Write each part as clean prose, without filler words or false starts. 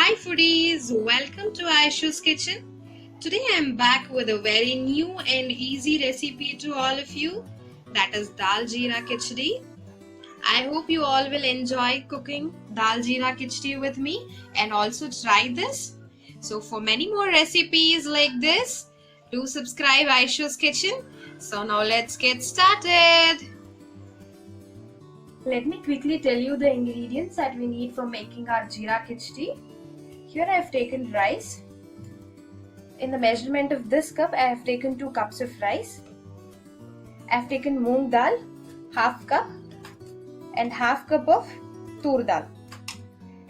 Hi foodies, welcome to Aishu's Kitchen. Today I am back with a very new and easy recipe to all of you, that is Dal Jeera Kichidi. I hope you all will enjoy cooking Dal Jeera Kichidi with me and also try this. So for many more recipes like this, do subscribe Aishu's Kitchen. So now let's get started. Let me quickly tell you the ingredients that we need for making our Jeera Kichidi. Here I have taken rice. In the measurement of this cup, I have taken 2 cups of rice. I have taken moong dal, half cup, and half cup of tur dal.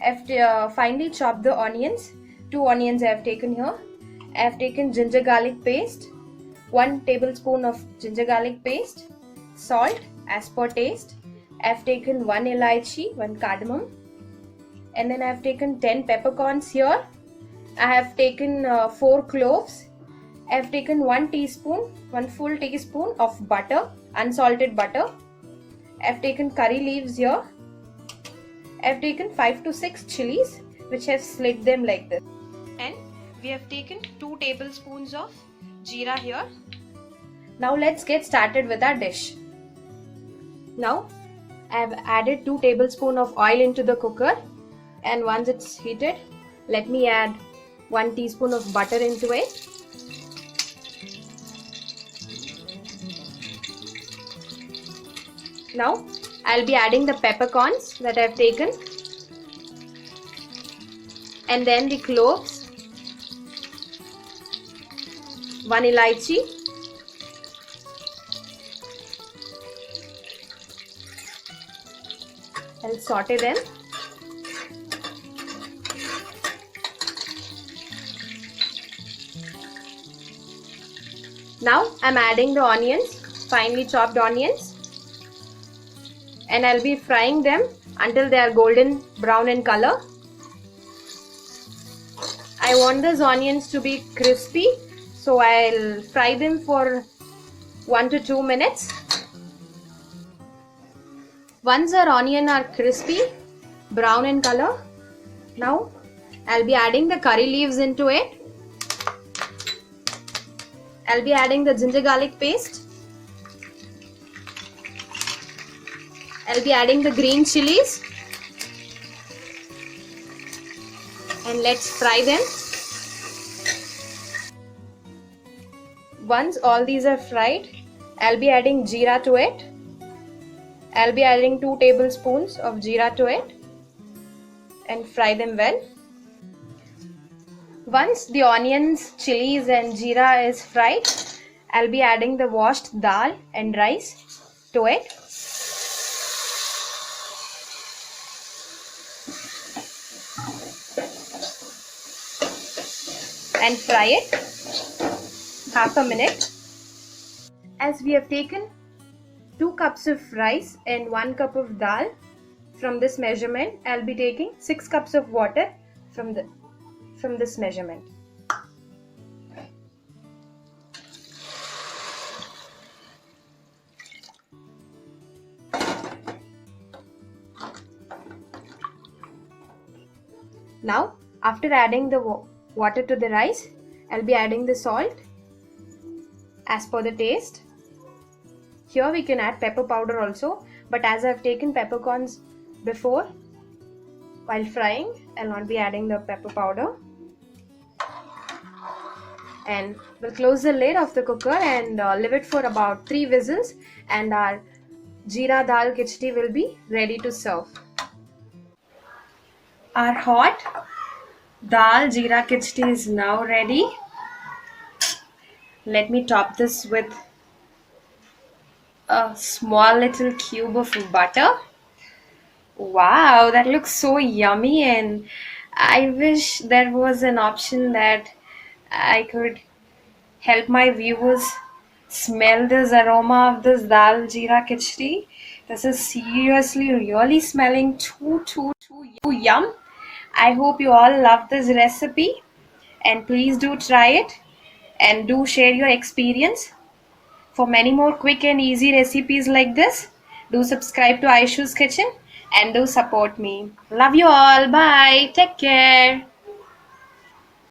I have finely chopped the onions. 2 onions I have taken here. I have taken ginger garlic paste, 1 tablespoon of ginger garlic paste, salt as per taste. I have taken 1 elaichi, 1 cardamom, and then I have taken 10 peppercorns here. I have taken 4 cloves. I have taken 1 full teaspoon of butter, unsalted butter. I have taken curry leaves here. I have taken 5 to 6 chilies, which I have slit them like this. And we have taken 2 tablespoons of jeera here. Now let's get started with our dish. Now I have added 2 tablespoons of oil into the cooker, and once it's heated, let me add 1 teaspoon of butter into it. Now I'll be adding the peppercorns that I've taken, and then the cloves, 1 elaichi, I'll saute them. Now I'm adding the onions, finely chopped onions, and I'll be frying them until they are golden brown in color. I want these onions to be crispy, so I'll fry them for 1 to 2 minutes. Once our onions are crispy, brown in color, now I'll be adding the curry leaves into it. I'll be adding the ginger garlic paste. I'll be adding the green chilies. And let's fry them. Once all these are fried, I'll be adding jeera to it. I'll be adding 2 tablespoons of jeera to it and fry them well. Once the onions, chilies and jeera is fried, I'll be adding the washed dal and rice to it. And fry it half a minute. As we have taken 2 cups of rice and 1 cup of dal from this measurement, I'll be taking 6 cups of water from this measurement. Now, after adding the water to the rice, I'll be adding the salt as per the taste. Here we can add pepper powder also, but as I've taken peppercorns before while frying, I'll not be adding the pepper powder. And we'll close the lid of the cooker and leave it for about 3 whistles, and our jeera dal kichdi will be ready to serve. Our hot dal jeera kichdi is now ready. Let me top this with a small little cube of butter. Wow, that looks so yummy, and I wish there was an option that I could help my viewers smell this aroma of this dal jeera kichdi. This is seriously really smelling too yum. I hope you all love this recipe, and please do try it and do share your experience. For many more quick and easy recipes like this, do subscribe to Aishu's Kitchen and do support me. Love you all. Bye. Take care.